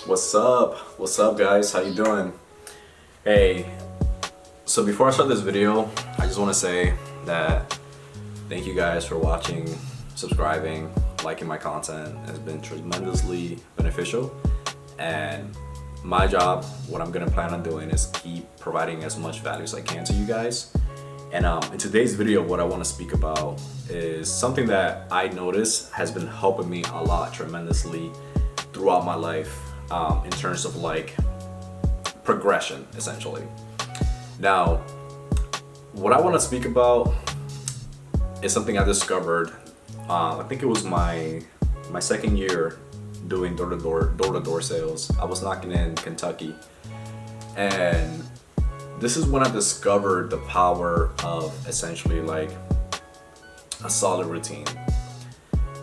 What's up? What's up, guys? How you doing? Hey, so before I start this video, I just want to say that thank you guys for watching, subscribing, liking my content. It's been tremendously beneficial, and my job, what I'm gonna plan on doing is keep providing as much value as I can to you guys. And in today's video, what I want to speak about is something that I notice has been helping me a lot tremendously throughout my life, in terms of like progression, essentially. Now, what I want to speak about is something I discovered. I think it was my second year doing door-to-door sales. I was knocking in Kentucky, and this is when I discovered the power of essentially like a solid routine.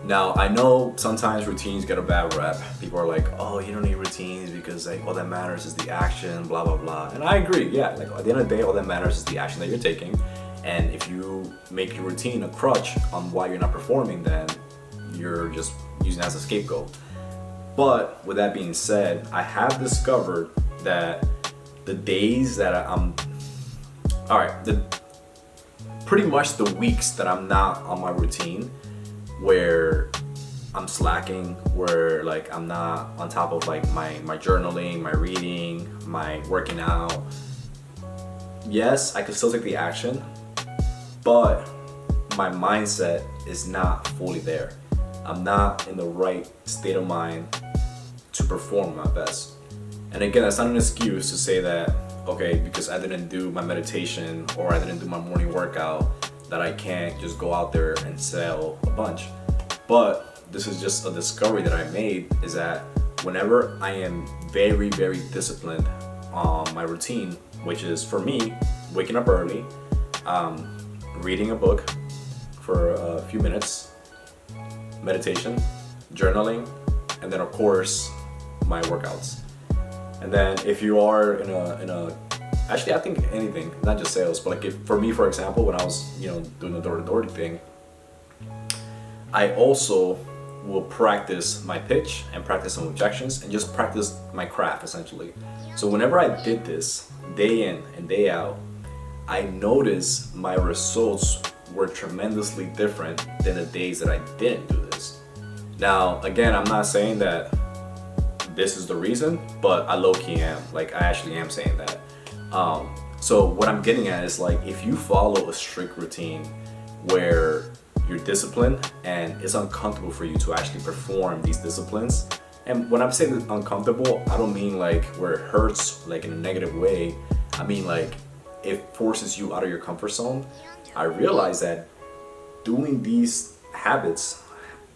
Now, I know sometimes routines get a bad rep. People are like, oh, you don't need routines because like all that matters is the action, blah, blah, blah. And I agree, yeah, like at the end of the day, all that matters is the action that you're taking. And if you make your routine a crutch on why you're not performing, then you're just using it as a scapegoat. But with that being said, I have discovered that the days that pretty much the weeks that I'm not on my routine, where I'm slacking, where like I'm not on top of like my journaling, my reading, my working out. Yes, I could still take the action, but my mindset is not fully there. I'm not in the right state of mind to perform my best. And again, that's not an excuse to say that, okay, because I didn't do my meditation or I didn't do my morning workout, that I can't just go out there and sell a bunch. But this is just a discovery that I made, is that whenever I am very, very disciplined on my routine, which is for me, waking up early, reading a book for a few minutes, meditation, journaling, and then of course, my workouts. And then if you are in a actually, I think anything, not just sales, but like for me, for example, when I was, doing the door-to-door thing, I also will practice my pitch and practice some objections and just practice my craft, essentially. So whenever I did this day in and day out, I noticed my results were tremendously different than the days that I didn't do this. Now, again, I'm not saying that this is the reason, but I low-key am. Like, I actually am saying that. So what I'm getting at is like, if you follow a strict routine where you're disciplined and it's uncomfortable for you to actually perform these disciplines, and when I'm saying uncomfortable, I don't mean like where it hurts like in a negative way. I mean like it forces you out of your comfort zone. I realize that doing these habits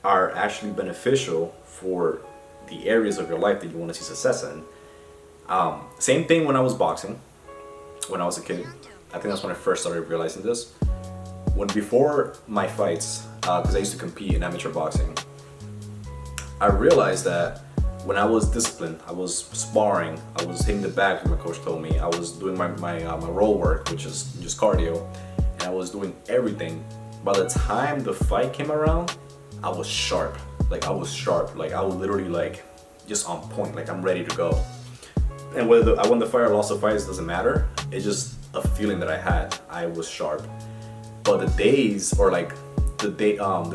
are actually beneficial for the areas of your life that you want to see success in. Same thing when I was boxing, when I was a kid. I think that's when I first started realizing this. Before my fights, because I used to compete in amateur boxing, I realized that when I was disciplined, I was sparring, I was hitting the bag, like my coach told me, I was doing my roll work, which is just cardio, and I was doing everything. By the time the fight came around, I was sharp. Like I was literally like just on point, like I'm ready to go. And whether I won the fight or lost the fight, it doesn't matter. It's just a feeling that I had. I was sharp. But the days, or like the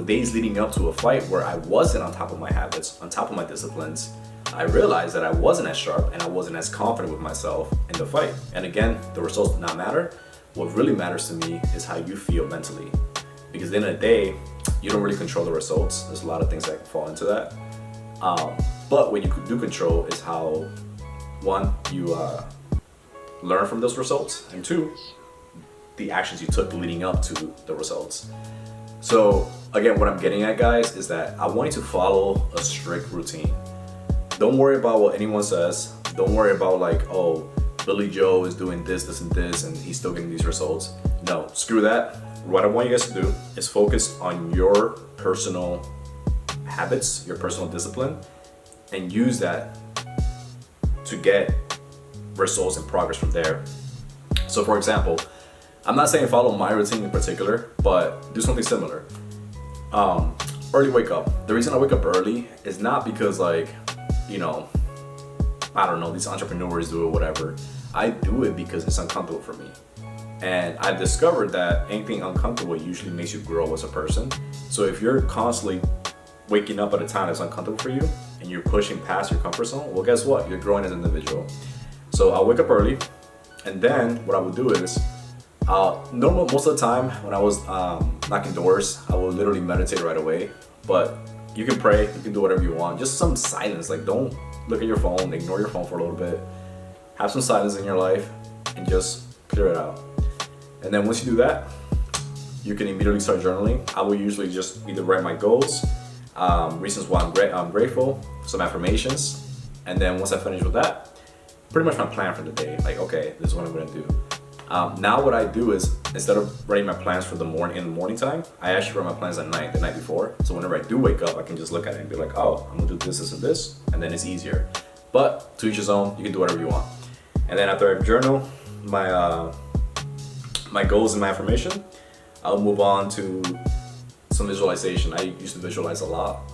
days leading up to a fight where I wasn't on top of my habits, on top of my disciplines, I realized that I wasn't as sharp and I wasn't as confident with myself in the fight. And again, the results did not matter. What really matters to me is how you feel mentally. Because at the end of the day, you don't really control the results. There's a lot of things that can fall into that. But what you do control is how, one, you learn from those results, and two, the actions you took leading up to the results. So again, what I'm getting at, guys, is that I want you to follow a strict routine. Don't worry about what anyone says. Don't worry about like, oh, Billy Joe is doing this, and this, and he's still getting these results. No, screw that. What I want you guys to do is focus on your personal habits, your personal discipline, and use that to get results and progress from there. So for example, I'm not saying follow my routine in particular, but do something similar. Early wake up. The reason I wake up early is not because like, I don't know, these entrepreneurs do it, whatever. I do it because it's uncomfortable for me. And I discovered that anything uncomfortable usually makes you grow as a person. So if you're constantly waking up at a time that's uncomfortable for you and you're pushing past your comfort zone, well, guess what? You're growing as an individual. So I'll wake up early, and then what I would do is, most of the time when I was knocking doors, I will literally meditate right away. But you can pray, you can do whatever you want. Just some silence. Like, don't look at your phone, ignore your phone for a little bit. Have some silence in your life and just clear it out. And then once you do that, you can immediately start journaling. I will usually just either write my goals, reasons why I'm grateful, some affirmations, and then once I finish with that, pretty much my plan for the day. Like, okay, this is what I'm gonna do. Now what I do is, instead of writing my plans for the morning time, I actually write my plans at night, the night before. So whenever I do wake up, I can just look at it and be like, oh, I'm gonna do this, this, and this, and then it's easier. But to each his own, you can do whatever you want. And then after I journal my goals and my affirmation, I'll move on to some visualization. I used to visualize a lot.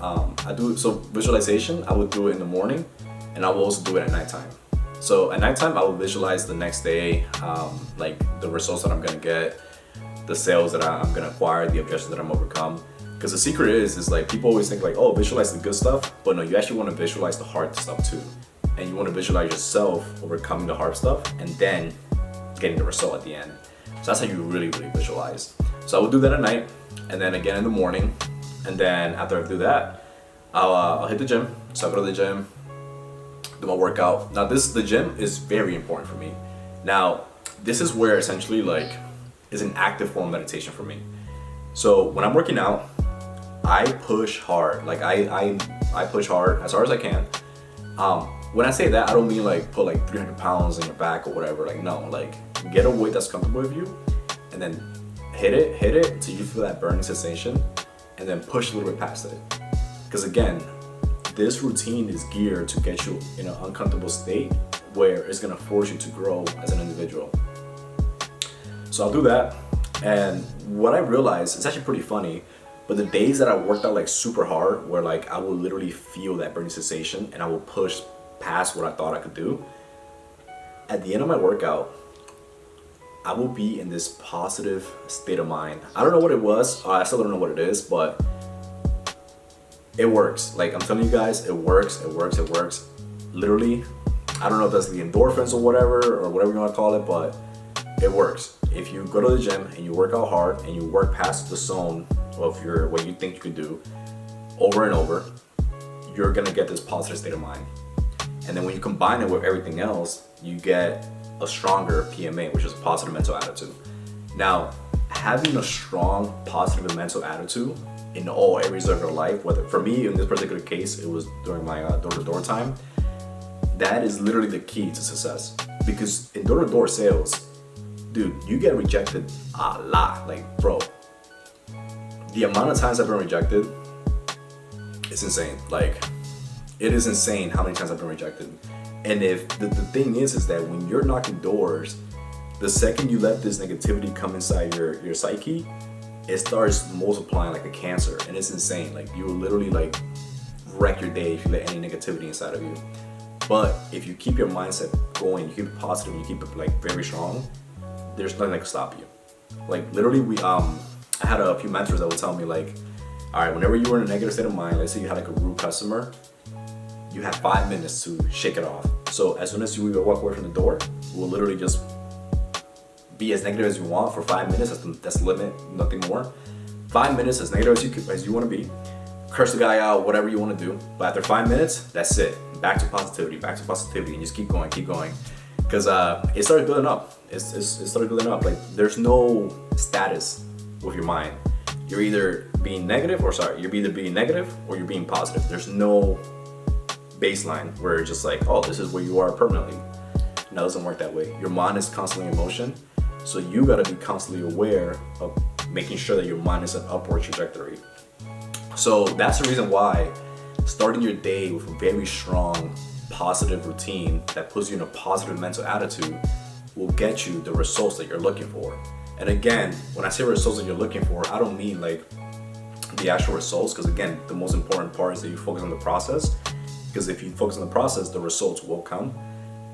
Visualization, I would do it in the morning, and I will also do it at nighttime. So at nighttime, I will visualize the next day, like the results that I'm gonna get, the sales that I'm gonna acquire, the objectives that I'm overcome. Because the secret is like, people always think like, oh, visualize the good stuff, but no, you actually want to visualize the hard stuff too. And you want to visualize yourself overcoming the hard stuff and then getting the result at the end. So that's how you really visualize. So I will do that at night, and then again in the morning, and then after I do that, I'll hit the gym. So I go to the gym, do my workout. Now the gym is very important for me. Now this is where essentially like is an active form of meditation for me. So when I'm working out, I push hard. Like I push hard as I can. When I say that, I don't mean like put like 300 pounds in your back or whatever. Like, no, like get a weight that's comfortable with you, and then hit it until you feel that burning sensation, and then push a little bit past it. Because again, this routine is geared to get you in an uncomfortable state where it's gonna force you to grow as an individual. So I'll do that, and what I realized, it's actually pretty funny, but the days that I worked out like super hard, where like I will literally feel that burning sensation and I will push past what I thought I could do, at the end of my workout, I will be in this positive state of mind. I don't know what it was, I still don't know what it is, but it works. Like, I'm telling you guys, it works. Literally, I don't know if that's the endorphins or whatever you want to call it, but it works. If you go to the gym and you work out hard and you work past the zone of what you think you could do over and over, you're gonna get this positive state of mind. And then when you combine it with everything else, you get a stronger PMA, which is a positive mental attitude. Now, having a strong positive mental attitude in all areas of your life, whether for me in this particular case, it was during my door-to-door time, that is literally the key to success. Because in door-to-door sales, dude, you get rejected a lot. Like, bro, the amount of times I've been rejected, it's insane. Like, it is insane how many times I've been rejected. And if the thing is that when you're knocking doors, the second you let this negativity come inside your psyche, it starts multiplying like a cancer, and it's insane. Like, you will literally like wreck your day if you let any negativity inside of you. But if you keep your mindset going, you keep it positive, you keep it like very strong, there's nothing that can stop you. Like, literally, I had a few mentors that would tell me like, all right, whenever you were in a negative state of mind, let's say you had like a rude customer, you have 5 minutes to shake it off. So as soon as you walk away from the door, we'll literally just be as negative as you want for 5 minutes. That's the limit, nothing more. 5 minutes as negative as you want to be. Curse the guy out, whatever you want to do. But after 5 minutes, that's it. Back to positivity, and just keep going. Because it started building up. It started building up. Like, there's no status with your mind. You're either being negative or you're being positive. There's no baseline where it's just like, oh, this is where you are permanently. No, it doesn't work that way. Your mind is constantly in motion, so you gotta be constantly aware of making sure that your mind is an upward trajectory. So that's the reason why starting your day with a very strong positive routine that puts you in a positive mental attitude will get you the results that you're looking for. And again, when I say results that you're looking for, I don't mean like the actual results, because again, the most important part is that you focus on the process. because if you focus on the process, the results will come.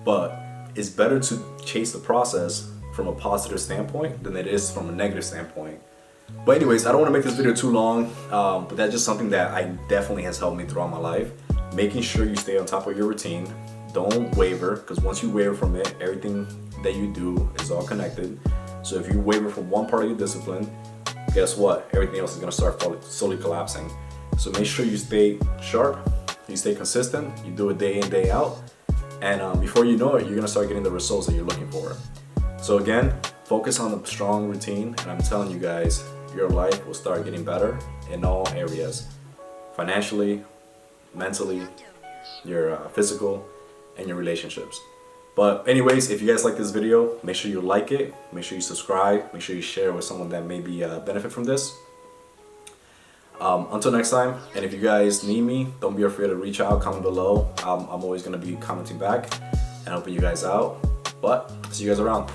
But it's better to chase the process from a positive standpoint than it is from a negative standpoint. But anyways, I don't want to make this video too long, but that's just something that definitely has helped me throughout my life. Making sure you stay on top of your routine. Don't waver, because once you waver from it, everything that you do is all connected. So if you waver from one part of your discipline, guess what? Everything else is going to start slowly collapsing. So make sure you stay sharp, you stay consistent, you do it day in, day out, and before you know it, you're going to start getting the results that you're looking for. So again, focus on a strong routine, and I'm telling you guys, your life will start getting better in all areas. Financially, mentally, your physical, and your relationships. But anyways, if you guys like this video, make sure you like it, make sure you subscribe, make sure you share with someone that maybe benefit from this. Until next time, and if you guys need me, don't be afraid to reach out, comment below. I'm always going to be commenting back and helping you guys out. But see you guys around.